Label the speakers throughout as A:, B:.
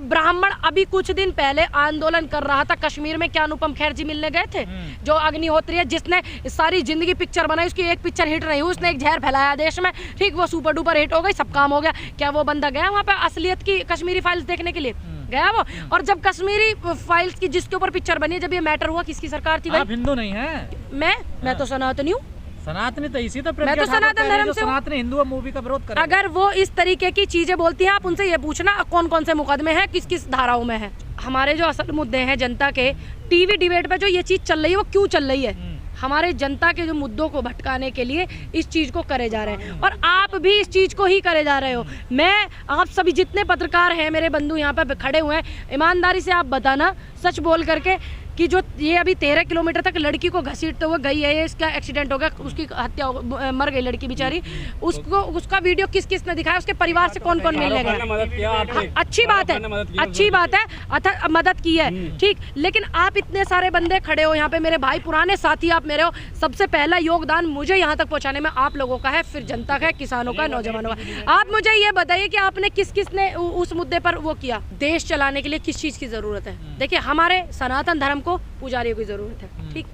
A: अब ब्राह्मण अभी कुछ दिन पहले आंदोलन कर रहा था कश्मीर में, क्या अनुपम खेर जी मिलने गए थे? जो अग्निहोत्री है, जिसने सारी जिंदगी पिक्चर बनाई, उसकी एक पिक्चर हिट नहीं हुई, उसने एक जहर फैलाया देश में, ठीक, वो सुपर डुपर हिट हो गई, सब काम हो गया। क्या वो बंदा गया वहाँ पे असलियत की कश्मीरी फाइल्स देखने के लिए? गया वो? और जब कश्मीरी फाइल्स की जिसके ऊपर पिक्चर बनी, जब ये मैटर हुआ, किसकी सरकार थी भाई?
B: आप हिंदू नहीं है?
A: मैं तो सनातनी हूँ।
B: सनातनी तो इसी तो
A: मैं तो सनातन धर्म से
B: सनातनी हिंदू मूवी का विरोध कर।
A: अगर वो इस तरीके की चीजें बोलती हैं, आप उनसे ये पूछना कौन कौन से मुकदमे हैं, किस किस धाराओं में है। हमारे जो असल मुद्दे हैं जनता के, टीवी डिबेट पे जो ये चीज चल रही है वो क्यों चल रही है? हमारे जनता के जो मुद्दों को भटकाने के लिए इस चीज को करे जा रहे हैं, और आप भी इस चीज को ही करे जा रहे हो। मैं, आप सभी जितने पत्रकार हैं, मेरे बंधु यहाँ पे खड़े हुए हैं, ईमानदारी से आप बताना, सच बोल करके, कि जो ये अभी 13 किलोमीटर तक लड़की को घसीटते हुए गई है, इसका एक्सीडेंट हो गया, उसकी हत्या मर गई लड़की बेचारी, उसको उसका वीडियो किस किस ने दिखाया, उसके परिवार से कौन कौन मिलने गया? अच्छी बात है, अच्छी बात है, अतः मदद की है, ठीक, लेकिन आप इतने सारे बंदे खड़े हो यहाँ पे, मेरे भाई पुराने साथी आप मेरे हो, सबसे पहला योगदान मुझे यहाँ तक पहुँचाने में आप लोगों का है, फिर जनता का है, किसानों का, नौजवानों का। आप मुझे ये बताइए कि आपने किस किस ने उस मुद्दे पर वो किया? देश चलाने के लिए किस चीज़ की ज़रूरत है? देखिए, हमारे सनातन धर्म को पुजारियों की जरूरत है, ठीक,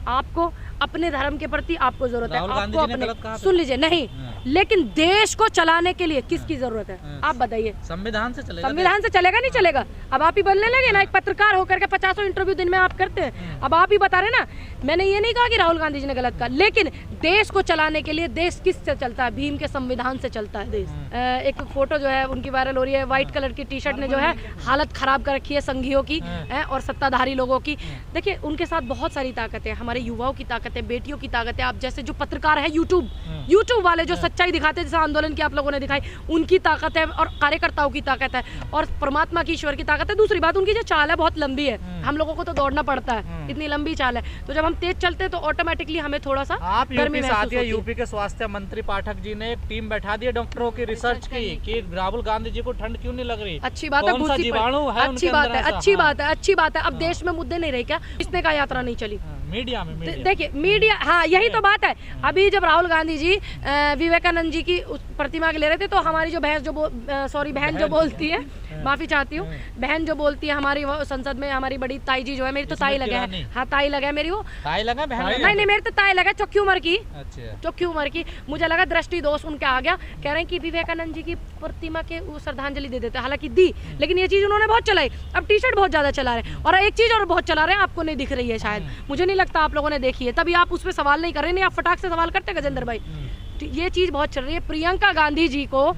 A: आपको अपने धर्म के प्रति आपको जरूरत है, आपको अपने, सुन लीजिए, नहीं, लेकिन देश को चलाने के लिए किसकी जरूरत है? आप बताइए।
B: संविधान से चलेगा?
A: संविधान से चलेगा, नहीं चलेगा? अब आप ही बोलने लगे ना, एक पत्रकार होकर के 50 इंटरव्यू दिन में आप करते हैं, अब आप ही बता रहे ना। मैंने ये नहीं कहा कि राहुल गांधी जी ने गलत कहा, लेकिन देश को चलाने के लिए देश किससे चलता है? भीम के संविधान से चलता है देश। एक फोटो जो है उनकी वायरल हो रही है, व्हाइट कलर की टी शर्ट ने जो है हालत खराब कर रखी है संघियों की और सत्ताधारी लोगों की। देखिए, उनके साथ बहुत सारी ताकत है, हमारे युवाओं की ताकत है, बेटियों की ताकत है, आप जैसे जो पत्रकार है, यूट्यूब वाले जो सच्चाई दिखाते हैं, जैसे आंदोलन की आप लोगों ने दिखाई, उनकी ताकत है, और कार्यकर्ताओं की ताकत है, और परमात्मा की, ईश्वर की ताकत है। दूसरी बात, उनकी जो चाल है बहुत लंबी है, हम लोगों को तो दौड़ना पड़ता है, इतनी लंबी चाल है, तो जब हम तेज चलते हैं तो ऑटोमेटिकली हमें थोड़ा सा गर्मी महसूस होती है।
B: यूपी के स्वास्थ्य मंत्री पाठक जी ने एक टीम बैठा दी है डॉक्टरों की रिसर्च की कि राहुल गांधी जी को ठंड क्यों नहीं लग रही।
A: अच्छी बात है, अच्छी बात है, अच्छी बात है, अच्छी बात है। अब देश में मुद्दे नहीं रहे क्या? किसने कहा यात्रा नहीं चली?
B: मीडिया में
A: देखिए, मीडिया, हाँ, यही तो बात है। अभी जब राहुल गांधी जी विवेकानंद जी की प्रतिमा के ले रहे थे, तो हमारी जो बहन जो बोलती है, माफी चाहती हूँ, बहन जो बोलती है हमारी, वो संसद में हमारी बड़ी ताई जी जो है, मेरी तो ताई लगा है, हाँ ताई लगा है मेरी, वो
B: ताई लगा,
A: नहीं मेरी तो ताई लगा, चौकी उम्र की, चौकी उम्र की, मुझे लगा दृष्टि दोष उनके आ गया, कह रहे हैं कि विवेकानंद जी की प्रतिमा के श्रद्धांजलि दे देते, हालांकि दी, लेकिन ये चीज उन्होंने बहुत चलाई। अब टी शर्ट बहुत ज्यादा चला रहे हैं, और एक चीज और बहुत चला रहे हैं, आपको नहीं दिख रही है शायद, मुझे नहीं लगता आप लोगों ने देखी है, तभी आप उस पर सवाल नहीं कर रहे, नहीं आप फटाक से सवाल करते गजेंद्र भाई। ये चीज बहुत चल रही है, प्रियंका गांधी जी को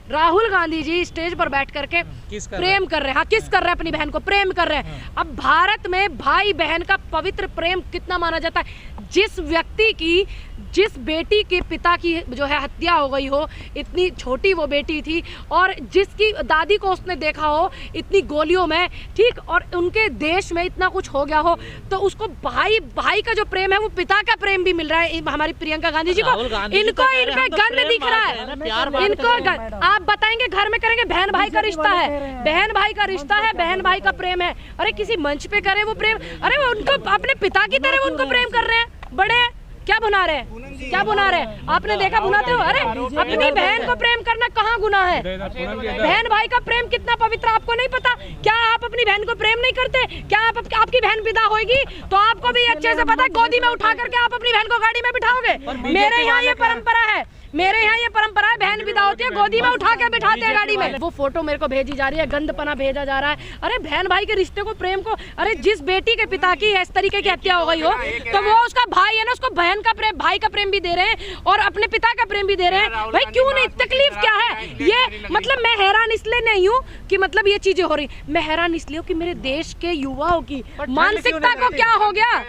A: राहुल गांधी जी स्टेज पर बैठ करके प्रेम कर रहे हैं, हाँ, किस कर रहे हैं, अपनी बहन को प्रेम कर रहे हैं। अब भारत में भाई बहन का पवित्र प्रेम कितना माना जाता है? जिस व्यक्ति की, जिस बेटी के पिता की जो है हत्या हो गई हो, इतनी छोटी वो बेटी थी, और जिसकी दादी को उसने देखा हो इतनी गोलियों में, ठीक, और उनके देश में इतना कुछ हो गया हो, तो उसको भाई का जो प्रेम है वो पिता का प्रेम भी मिल रहा है हमारी प्रियंका गांधी जी को। इनको इन पे गंद दिख रहा है, इनको आप बताएंगे घर में करेंगे, बहन भाई का रिश्ता है, बहन भाई का रिश्ता है, बहन भाई का प्रेम है। अरे किसी मंच पे करे वो प्रेम, अरे वो उनको अपने पिता की तरह उनको प्रेम कर रहे हैं, बड़े क्या बुना रहे हैं, क्या बुना रहे हैं? आपने देखा बुनाते हो? अरे अपनी बहन को प्रेम करना कहाँ गुनाह है? बहन भाई का प्रेम कितना पवित्र आपको नहीं पता? क्या आप अपनी बहन को प्रेम नहीं करते? क्या आपकी बहन विदा होगी तो आपको भी अच्छे से पता है, गोदी में उठा करके आप अपनी बहन को गाड़ी में बिठाओगे? मेरे यहाँ ये परंपरा है, मेरे यहाँ ये परंपरा है, बहन विदा होती है गोदी में उठा के बिठाते हैं गाड़ी में। वो फोटो मेरे को भेजी जा रही है, गंदपना भेजा जा रहा है। अरे बहन भाई के रिश्ते को, प्रेम को, अरे जिस बेटी के पिता की इस तरीके की हत्या हो गई हो, तो वो उसका भाई है ना, उसको बहन का प्रेम, भाई का प्रेम भी दे रहे हैं और अपने पिता का प्रेम भी दे रहे हैं। भाई क्यों नहीं? तकलीफ क्या है? ये मतलब मैं हैरान इसलिए नहीं हूँ कि मतलब ये चीजें हो रही, मैं हैरान इसलिए हूँ कि मेरे देश के युवाओं की मानसिकता को क्या हो गया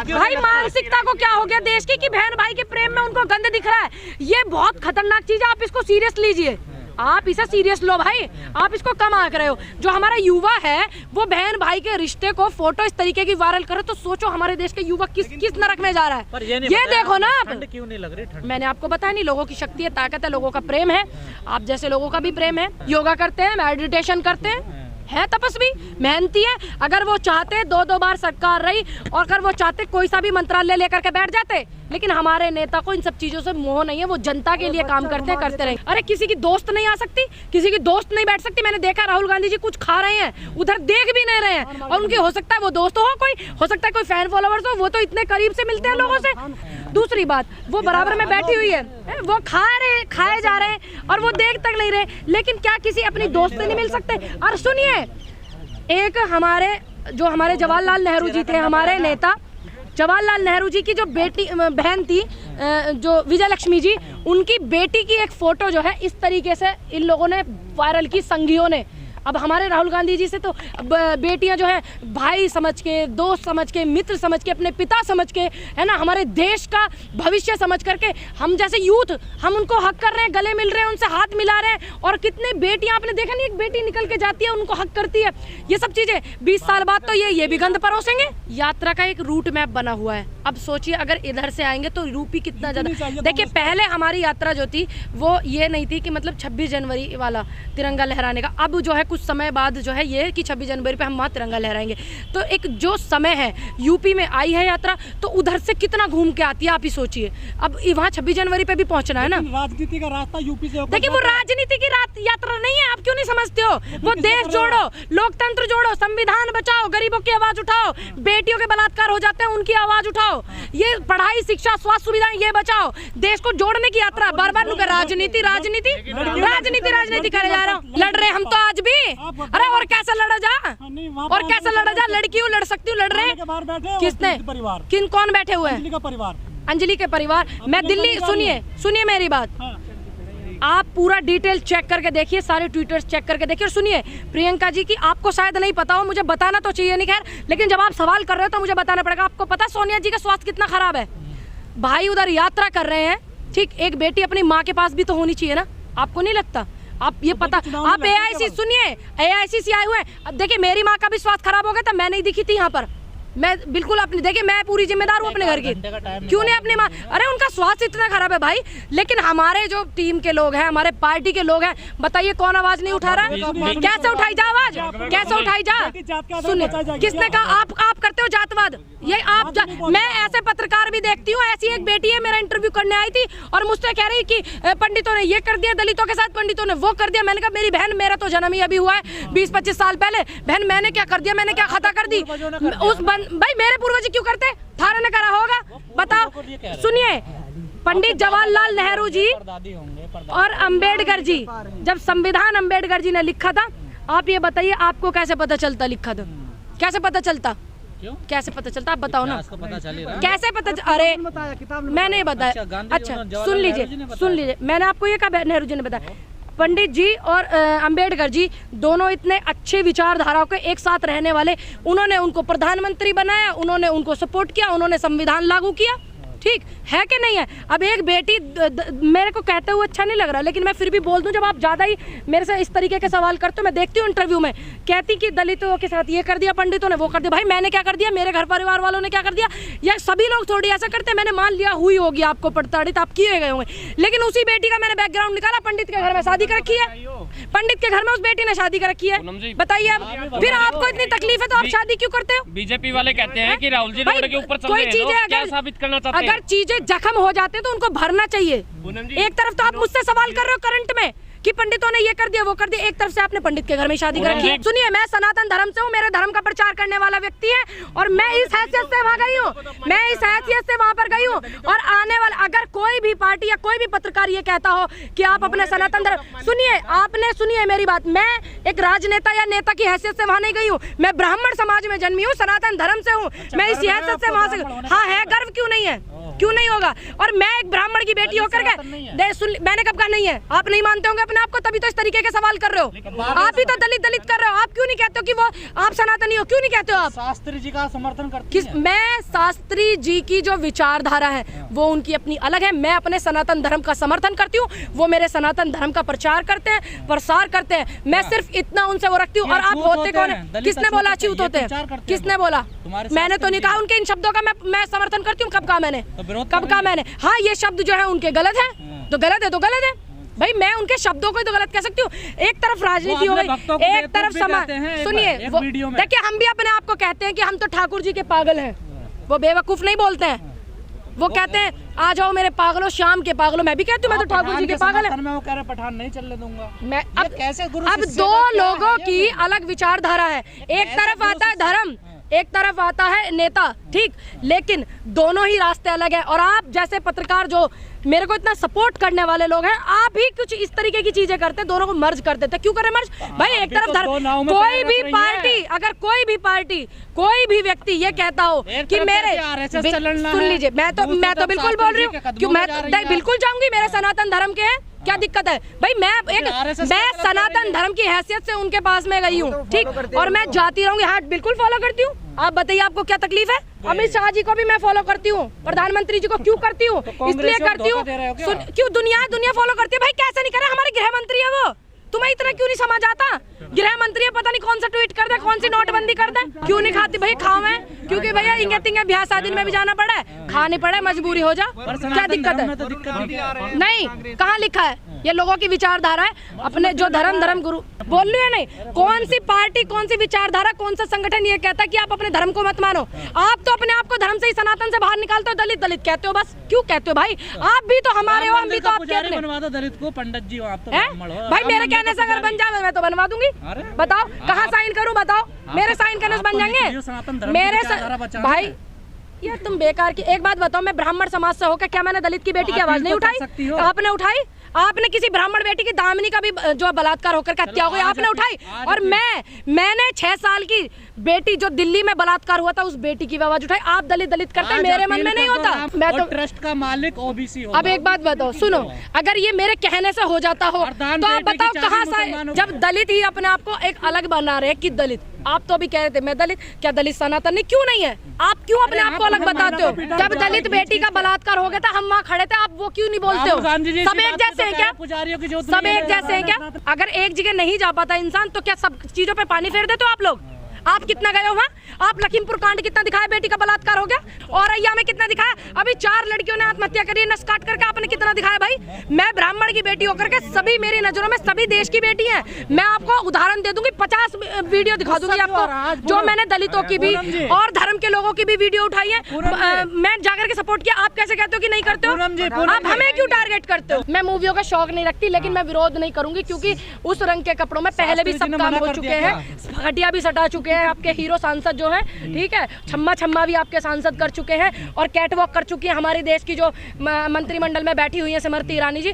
A: भाई, मानसिकता को क्या हो गया देश की, कि बहन भाई के प्रेम में उनको गंद दिख रहा है। ये बहुत खतरनाक चीज है, आप इसको सीरियस लीजिए, आप इसे सीरियस लो भाई, आप इसको कम आंक रहे हो। जो हमारा युवा है वो बहन भाई के रिश्ते को फोटो इस तरीके की वायरल करे, तो सोचो हमारे देश के युवा किस नरक में जा रहा है। ये देखो ना आप,
B: ठंड क्यों नहीं लग रही? ठंड
A: मैंने आपको बताया नहीं, लोगों की शक्ति है, ताकत है, लोगों का प्रेम है, आप जैसे लोगों का भी प्रेम है। योगा करते हैं, मेडिटेशन करते हैं, है तपस्वी, मेहनती है। अगर वो चाहते 2-2 बार सरकार रही और अगर वो चाहते कोई सा भी मंत्रालय लेकर के बैठ जाते, लेकिन हमारे नेता को इन सब चीजों से मोह नहीं है, वो जनता के लिए काम करते हैं, करते रहे। अरे किसी की दोस्त नहीं आ सकती, किसी की दोस्त नहीं बैठ सकती। मैंने देखा राहुल गांधी जी कुछ खा रहे हैं, उधर देख भी नहीं रहे हैं, और उनकी हो सकता है वो दोस्त हो, कोई हो सकता है कोई फैन फॉलोवर्स हो, वो तो इतने करीब से मिलते हैं लोगों से। दूसरी बात, वो बराबर में बैठी हुई है, वो खाए जा रहे हैं और वो देख तक नहीं रहे, लेकिन क्या किसी अपनी दोस्त से नहीं मिल सकते? और सुनिए, एक हमारे जवाहरलाल नेहरू जी थे, हमारे नेता जवाहरलाल नेहरू जी की जो बेटी बहन थी जो विजय लक्ष्मी जी, उनकी बेटी की एक फोटो जो है इस तरीके से इन लोगों ने वायरल की, संघियों ने। अब हमारे राहुल गांधी जी से तो बेटियां जो है भाई समझ के, दोस्त समझ के, मित्र समझ के, अपने पिता समझ के, है ना, हमारे देश का भविष्य समझ करके, हम जैसे यूथ हम उनको हक कर रहे हैं, गले मिल रहे हैं, उनसे हाथ मिला रहे हैं। और कितने बेटियां, आपने देखा नहीं, एक बेटी निकल के जाती है, उनको हक करती है। ये सब चीजें 20 साल बाद तो ये भी गंद परोसेंगे। यात्रा का एक रूट मैप बना हुआ है। अब सोचिए अगर इधर से आएंगे तो यूपी कितना ज्यादा। देखिए पहले हमारी यात्रा जो थी वो ये नहीं थी कि मतलब 26 जनवरी वाला तिरंगा लहराने का। अब जो है कुछ समय बाद जो है ये कि 26 जनवरी पे हम वहाँ तिरंगा लहराएंगे। तो एक जो समय है, यूपी में आई है यात्रा, तो उधर से कितना घूम के आती है आप ही सोचिए। अब वहाँ 26 जनवरी पे भी पहुँचना है ना।
C: राजनीति का रास्ता यूपी से,
A: देखिए वो राजनीति की यात्रा नहीं है, आप क्यों नहीं समझते हो? वो देश जोड़ो, लोकतंत्र जोड़ो, संविधान बचाओ, गरीबों की आवाज उठाओ, बेटियों के बलात्कार हो जाते हैं उनकी आवाज उठाओ, ये पढ़ाई, शिक्षा, स्वास्थ्य सुविधाएं ये बचाओ, देश को जोड़ने की यात्रा। बार बार राजनीति राजनीति राजनीति राजनीति करे जा रहा हूँ। लड़ रहे हम तो आज भी। अरे और कैसे लड़ा जा, और कैसे लड़ा जा? लड़की हूँ, लड़ सकती हूँ, लड़ रहे हैं। किसने? कौन बैठे हुए हैं? अंजलि के परिवार। मैं दिल्ली, सुनिए मेरी बात, आप पूरा डिटेल चेक करके देखिए, सारे ट्विटर्स चेक करके देखिए। और सुनिए प्रियंका जी की, आपको शायद नहीं पता हो, मुझे बताना तो चाहिए नहीं, खैर, लेकिन जब आप सवाल कर रहे हो तो मुझे बताना पड़ेगा। आपको पता सोनिया जी का स्वास्थ्य कितना खराब है? भाई उधर यात्रा कर रहे हैं, ठीक, एक बेटी अपनी माँ के पास भी तो होनी चाहिए ना, आपको नहीं लगता? आप ये पता, आप AIC सुनिए, AIC से आए हुए हैं। देखिए मेरी माँ का भी स्वास्थ्य खराब हो गया था, मैं नहीं दिखी थी यहाँ पर, मैं बिल्कुल अपनी, देखिए मैं पूरी जिम्मेदार हूँ अपने घर की। क्यों नहीं अपनी माँ? अरे उनका स्वास्थ्य इतना खराब है भाई, लेकिन हमारे जो टीम के लोग हैं, हमारे पार्टी के लोग हैं, बताइए कौन आवाज नहीं उठा रहा है? कैसे उठाई जा आवाज, कैसे उठाई जा? सुनिए, किसने कहा आप करते हो जातवाद? ये आप मैं ऐसे पत्रकार भी देखती हूँ। ऐसी एक बेटी है, मेरा इंटरव्यू करने आई थी और मुझसे कह रही कि पंडितों ने ये कर दिया, दलितों के साथ पंडितों ने वो कर दिया। मैंने कहा मेरी बहन, मेरा तो जन्म ही अभी हुआ है 20-25 साल पहले, बहन मैंने क्या कर दिया, मैंने क्या खता कर दी? उस भाई मेरे पूर्वज क्यों करते? थारे ने करा होगा, बताओ। सुनिए, पंडित जवाहरलाल नेहरू जी और अंबेडकर जी, जब संविधान अंबेडकर जी ने लिखा था, आप ये बताइए आपको कैसे पता चलता लिखा था? कैसे पता चलता? कैसे पता चलता? आप बताओ ना, कैसे पता? अरे मैंने बताया। अच्छा सुन लीजिए, मैंने आपको ये कहा नेहरू जी ने बताया। पंडित जी और अंबेडकर जी दोनों इतने अच्छे विचारधाराओं के एक साथ रहने वाले, उन्होंने उनको प्रधानमंत्री बनाया, उन्होंने उनको सपोर्ट किया, उन्होंने संविधान लागू किया, ठीक है कि नहीं है? अब एक बेटी, मेरे को कहते हुए अच्छा नहीं लग रहा, लेकिन मैं फिर भी बोल दूं, जब आप ज़्यादा ही मेरे से इस तरीके के सवाल करते हो, मैं देखती हूँ इंटरव्यू में, कहती कि दलितों के साथ ये कर दिया, पंडितों ने वो कर दिया। भाई मैंने क्या कर दिया? मेरे घर परिवार वालों ने क्या कर दिया? या सभी लोग थोड़ी ऐसा करते हैं? मैंने मान लिया हुई होगी आपको प्रताड़ित, आप किए गए होंगे, लेकिन उसी बेटी का मैंने बैकग्राउंड निकाला, पंडित के घर में शादी कर रखी है, पंडित के घर में उस बेटी ने शादी कर रखी है। बताइए अब फिर आपको इतनी तकलीफ है तो आप शादी क्यों करते हो?
D: बीजेपी वाले कहते हैं कि राहुल जी रोड के ऊपर चल रहे हैं, क्या साबित करना चाहते हैं?
A: अगर चीजें जख्म हो जाते हैं तो उनको भरना चाहिए। एक तरफ तो आप मुझसे सवाल कर रहे हो करंट में कि पंडितों ने ये कर दिया, वो कर दिया, एक तरफ से आपने पंडित के घर में शादी कर रखी है। सुनिए, मैं सनातन धर्म से हूँ, मेरे धर्म का प्रचार करने वाला व्यक्ति है, और मैं इस हैसियत से वहाँ गई हूँ, मैं इस हैसियत से वहाँ पर गई हूँ। और आने वाला, अगर कोई भी पार्टी या कोई भी पत्रकार ये कहता हो कि आप अपने सनातन धर्म, सुनिए मेरी बात, मैं एक राजनेता या नेता की हैसियत से वहाँ नहीं गई हूँ, मैं ब्राह्मण समाज में जन्मी हूँ, सनातन धर्म से हूँ, मैं इस हैसियत से वहाँ से। हाँ है, गर्व क्यों नहीं है? क्यों नहीं होगा? और मैं एक ब्राह्मण की बेटी होकर के, मैंने कब कहा नहीं है? आप नहीं मानते होंगे अपने आप को, तभी तो इस तरीके के सवाल कर रहे हो। आप ही तो दलित कर रहे हो, आप क्यों नहीं कहते हो कि वो आप सनातनी हो? क्यों नहीं कहते हो आप?
C: शास्त्री जी का समर्थन करती हैं।
A: मैं शास्त्री जी की जो विचारधारा है वो उनकी अपनी अलग है, मैं अपने सनातन धर्म का समर्थन करती हूँ, वो मेरे सनातन धर्म का प्रचार करते हैं, प्रसार करते हैं, मैं सिर्फ इतना उनसे वो रखती हूँ। और आप होते कौन है? किसने बोला अछूत होते हैं? किसने बोला? मैंने तो नहीं कहा। उनके इन शब्दों का मैं समर्थन करती हूँ। कब कहा मैंने? हाँ ये शब्द जो है उनके गलत है, तो गलत है तो गलत है, भाई मैं उनके शब्दों को ही तो गलत कह सकती हूँ। एक तरफ राजनीति हो गई, एक तरफ समाज। सुनिए, देखिए हम भी अपने आप को कहते हैं कि हम तो ठाकुर जी के पागल हैं, वो बेवकूफ नहीं बोलते हैं, वो कहते हैं आ जाओ मेरे पागलों, शाम के पागलों। मैं भी कहती हूँ मैं तो ठाकुर जी के पागल है।
C: मैं वो कह रहे पठान नहीं चलने दूंगा।
A: मैं
C: कैसे गुरु
A: अब दो लोगों की अलग विचारधारा है, एक तरफ आता है धर्म, एक तरफ आता है नेता, ठीक, लेकिन दोनों ही रास्ते अलग हैं। और आप जैसे पत्रकार जो मेरे को इतना सपोर्ट करने वाले लोग हैं, आप भी कुछ इस तरीके की चीजें करते हैं, दोनों को मर्ज कर देते हैं। क्यों करें मर्ज भाई? एक तरफ धर्म, कोई भी पार्टी, अगर कोई भी पार्टी, कोई भी व्यक्ति ये कहता हो कि मेरे, सुन लीजिए, मैं तो बिल्कुल बोल रही हूँ कि मैं बिल्कुल जाऊंगी, मेरे सनातन धर्म के हैं, क्या दिक्कत है भाई? मैं सनातन धर्म की हैसियत से उनके पास में गई हूँ, ठीक, और मैं जाती रहूंगी। हाँ बिल्कुल फॉलो करती हूँ। आप बताइए आपको क्या तकलीफ है? अमित शाह जी को भी मैं फॉलो करती हूँ, प्रधानमंत्री जी को क्यों करती हूँ? इसलिए करती हूँ, क्यों दुनिया फॉलो करती है भाई? कैसे नहीं करे? हमारे गृह मंत्री है वो, तुम्हें इतना क्यों नहीं समझ आता? गृह मंत्री है, पता नहीं कौन सा ट्वीट कर दे, कौन सी नोटबंदी कर दे। क्यों नहीं खाती भाई? खाओ है, क्योंकि भैया इंगे तिंगे ब्याह शादी में भी जाना पड़ा है, खाने पड़े, मजबूरी हो जा, क्या दिक्कत है? नहीं, कहाँ लिखा है? ये लोगों की विचारधारा है, अपने जो धर्म गुरु बोल रही है। नहीं, कौन सी पार्टी, कौन सी विचारधारा, कौन सा संगठन ये कहता है कि आप अपने धर्म को मत मानो? आप तो अपने आप को धर्म से ही, सनातन से बाहर निकालते हो, दलित दलित कहते हो, बस क्यों कहते हो भाई? आप भी तो हमारे हो, हम भी तो आपके अपने।
C: बनवा दो दलित को, पंडित जी हो आप तो
A: भाई, मेरे कहने से अगर बन जाए मैं तो बनवा दूंगी। बताओ कहाँ साइन करूँ? बताओ, मेरे साइन करने से बन जाएंगे मेरे भाई? यार तुम बेकार की। एक बात बताओ, मैं ब्राह्मण समाज से होकर क्या मैंने दलित की बेटी की आवाज नहीं उठाई? आपने उठाई? आपने किसी ब्राह्मण बेटी की दामिनी का भी जो बलात्कार होकर हत्या हो गई, आपने उठाई? और मैंने 6 साल की बेटी जो दिल्ली में बलात्कार हुआ था, उस बेटी की आवाज उठाई। आप दलित करते, मेरे मन में नहीं होता। मैं तो
C: ट्रस्ट का मालिक ओबीसी हो।
A: अब एक बात बताओ, सुनो, अगर ये मेरे कहने से हो जाता हो तो आप बताओ कहाँ से? जब दलित ही अपने आप को एक अलग बना रहे कि दलित, आप तो अभी कह रहे थे मैं दलित, क्या दलित सनातन नहीं? क्यों नहीं है? आप क्यों अपने आप को अलग बताते हो? जब दलित बेटी का बलात्कार हो गया था, हम वहाँ खड़े थे, आप वो क्यों नहीं बोलते हो? सब एक जैसे हैं क्या? सब एक जैसे हैं क्या? अगर एक जगह नहीं जा पाता इंसान तो क्या सब चीजों पे पानी फेर देते हो आप लोग? आप कितना गए हो वहाँ? आप लखीमपुर कांड कितना दिखाया? बेटी का बलात्कार हो गया। औरैया में कितना दिखाया? अभी 4 लड़कियों ने आत्महत्या करी, नस काट करके आपने कितना दिखाया भाई? मैं ब्राह्मण की बेटी होकर के, सभी मेरी नजरों में सभी देश की बेटी हैं। मैं आपको उदाहरण दे दूंगी, 50 वीडियो दिखा दूंगी आपको, जो मैंने दलितों की भी और धर्म के लोगों की भी वीडियो उठाई है। मैं जाकर के सपोर्ट किया। आप कैसे कहते हो कि नहीं करते हो? आप हमें क्यों टारगेट करते हो? मैं मूवियों का शौक नहीं रखती, लेकिन मैं विरोध नहीं करूंगी, क्योंकि उस रंग के कपड़ों में पहले भी सब काम हो चुके हैं, घटिया भी सटा चुके हैं। आपके हीरो सांसद जो है, ठीक है, छम्मा भी आपके सांसद कर चुके हैं, और कैटवॉक कर चुकी है हमारे देश की जो मंत्रिमंडल में बैठी हुई है स्मृति ईरानी जी।